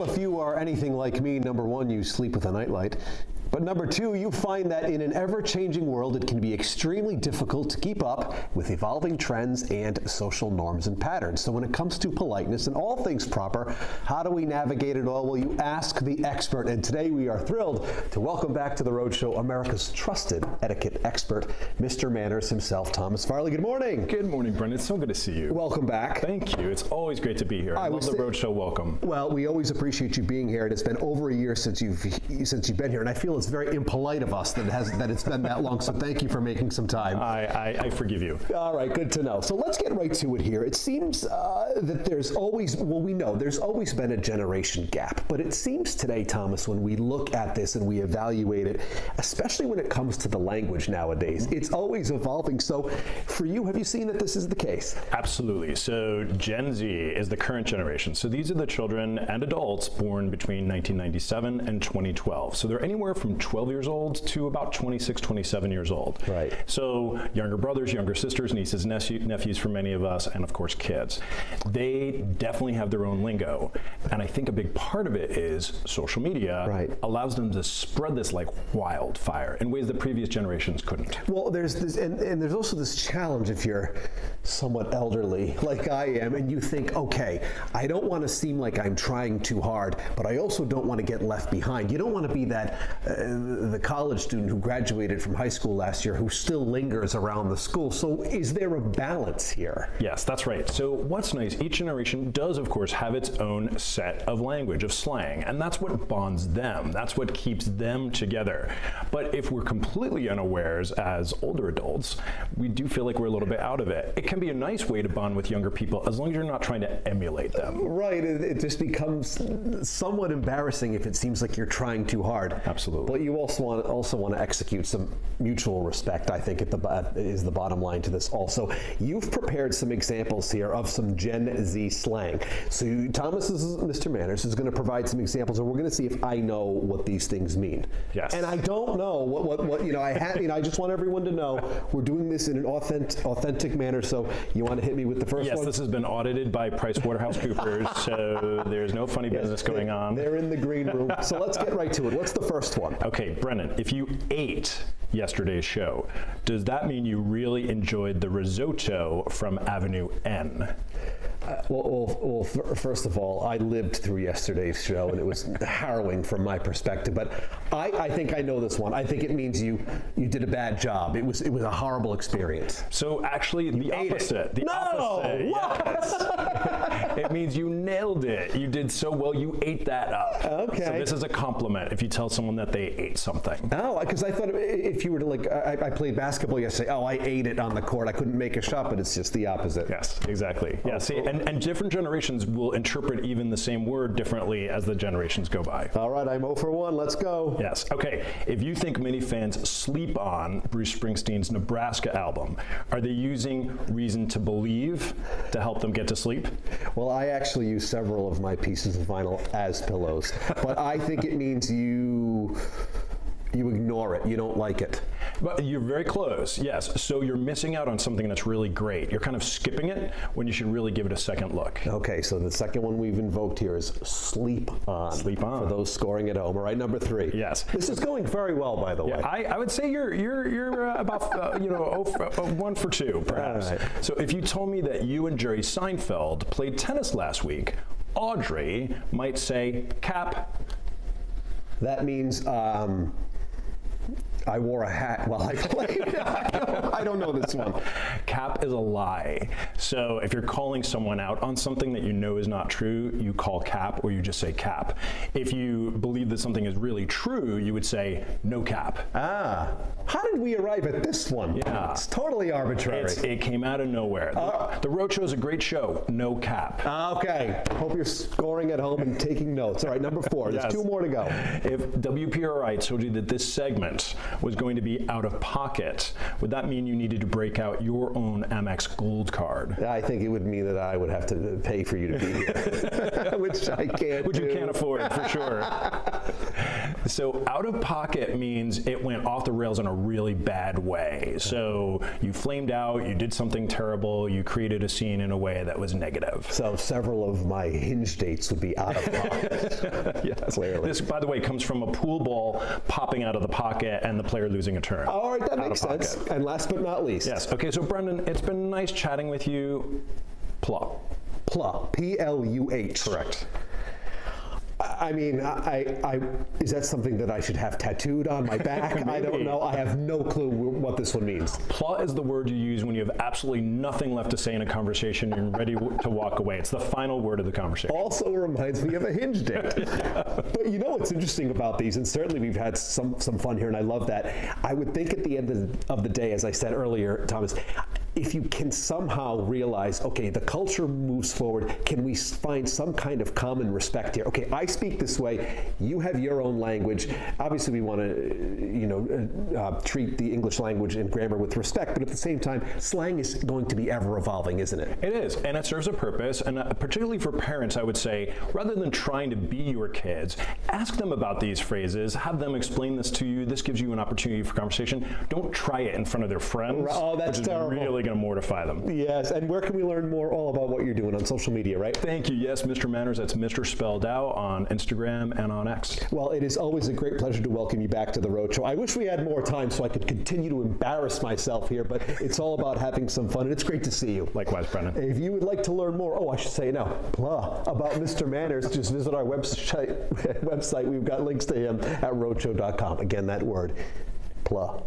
If you are anything like me, number one, you sleep with a nightlight. But number two, you find that in an ever-changing world, it can be extremely difficult to keep up with evolving trends and social norms and patterns. So when it comes to politeness and all things proper, how do we navigate it all? Well, you ask the expert. And today we are thrilled to welcome back to the Roadshow America's trusted etiquette expert, Mr. Manners himself, Thomas Farley. Good morning. Good morning, Brendan. It's so good to see you. Welcome back. Thank you. It's always great to be here. I love the Roadshow welcome. Well, we always appreciate you being here. And it's been over a year since you've been here, and I feel it's very impolite of us that it's been that long. So thank you for making some time. I forgive you. All right, good to know. So let's get right to it here. It seems that there's always been a generation gap, but it seems today, Thomas, when we look at this and we evaluate it, especially when it comes to the language nowadays, it's always evolving. So for you, have you seen that this is the case? Absolutely. So Gen Z is the current generation. So these are the children and adults born between 1997 and 2012. So they're anywhere from 12 years old to about 26, 27 years old. Right. So younger brothers, younger sisters, nieces, nephews for many of us, and of course kids. They definitely have their own lingo. And I think a big part of it is social media allows them to spread this like wildfire in ways that previous generations couldn't. Well, there's this, and there's also this challenge if you're somewhat elderly like I am, and you think, okay, I don't want to seem like I'm trying too hard, but I also don't want to get left behind. You don't want to be that the college student who graduated from high school last year who still lingers around the school. So is there a balance here? Yes, that's right. So what's nice, each generation does, of course, have its own set of language, of slang, and that's what bonds them. That's what keeps them together. But if we're completely unawares as older adults, we do feel like we're a little bit out of it. It can be a nice way to bond with younger people as long as you're not trying to emulate them. Right, it just becomes somewhat embarrassing if it seems like you're trying too hard. Absolutely. But you also want to execute some mutual respect, I think, is the bottom line to this also. You've prepared some examples here of some Gen Z slang. So Mr. Manners is going to provide some examples, and we're going to see if I know what these things mean. Yes. And I don't know what I just want everyone to know we're doing this in an authentic manner. So you want to hit me with the first one? Yes, this has been audited by PricewaterhouseCoopers, so there's no funny business going on. They're in the green room. So let's get right to it. What's the first one? Okay, Brennan, if you ate yesterday's show, does that mean you really enjoyed the risotto from Avenue N? Well, first of all, I lived through yesterday's show, and it was harrowing from my perspective. But I think I know this one. I think it means you did a bad job. It was a horrible experience. So actually, the opposite. The opposite. Yes. It means you nailed it. You did so well. You ate that up. Okay. So this is a compliment if you tell someone that they ate something. Oh, because I thought if you were to I played basketball yesterday. Oh, I ate it on the court. I couldn't make a shot, but it's just the opposite. Yes, exactly. Yeah. See, and different generations will interpret even the same word differently as the generations go by. All right, I'm 0 for 1. Let's go. Yes. Okay. If you think many fans sleep on Bruce Springsteen's Nebraska album, are they using Reason to Believe to help them get to sleep? Well, I actually use several of my pieces of vinyl as pillows, but I think it means you ignore it. You don't like it. But you're very close, yes. So you're missing out on something that's really great. You're kind of skipping it when you should really give it a second look. Okay, so the second one we've invoked here is sleep on. Sleep on. For those scoring at home. All right, number 3. Yes. This is going very well, by the way. I would say you're about 1 for 2, perhaps. All right. So if you told me that you and Jerry Seinfeld played tennis last week, Audrey might say cap. That means I wore a hat while I played. I don't know this one. Cap is a lie. So if you're calling someone out on something that you know is not true, you call cap, or you just say cap. If you believe that something is really true, you would say no cap. Ah, how did we arrive at this one? Yeah. It's totally arbitrary. It came out of nowhere. The Roadshow is a great show. No cap. Okay. Hope you're scoring at home and taking notes. All right, number 4. There's 2 more to go. If WPRI told you that this segment was going to be out of pocket, would that mean you needed to break out your own Amex Gold card? I think it would mean that I would have to pay for you to be here, which I can't Which you can't afford, for sure. So out of pocket means it went off the rails in a really bad way. So you flamed out, you did something terrible, you created a scene in a way that was negative. So several of my Hinge dates would be out of pocket. Yes. Clearly. This, by the way, comes from a pool ball popping out of the pocket and the player losing a turn. All right, that Out makes of sense. pocket. And last but not least. Yes. Okay, so Brendan, it's been nice chatting with you. Pluh. Pluh. P-L-U-H. Correct. I mean, is that something that I should have tattooed on my back? I don't know. I have no clue what this one means. Pluh is the word you use when you have absolutely nothing left to say in a conversation and you're ready to walk away. It's the final word of the conversation. Also reminds me of a Hinge date. But you know what's interesting about these, and certainly we've had some fun here, and I love that. I would think at the end of the day, as I said earlier, Thomas, if you can somehow realize, okay, the culture moves forward, can we find some kind of common respect here? Okay, I speak this way, you have your own language. Obviously, we want to, treat the English language and grammar with respect, but at the same time, slang is going to be ever evolving, isn't it? It is, and it serves a purpose, and particularly for parents, I would say, rather than trying to be your kids, ask them about these phrases, have them explain this to you. This gives you an opportunity for conversation. Don't try it in front of their friends. Oh, that's which is terrible. Really going to mortify them. Yes, and where can we learn more all about what you're doing on social media, right? Thank you. Yes, Mr. Manners, that's Mr. Spelled Out on Instagram and on X. Well, it is always a great pleasure to welcome you back to the Roadshow. I wish we had more time so I could continue to embarrass myself here, but it's all about having some fun, and it's great to see you. Likewise, Brendan. If you would like to learn more, I should say now, Pluh, about Mr. Manners, just visit our website. We've got links to him at roadshow.com. Again, that word, Pluh.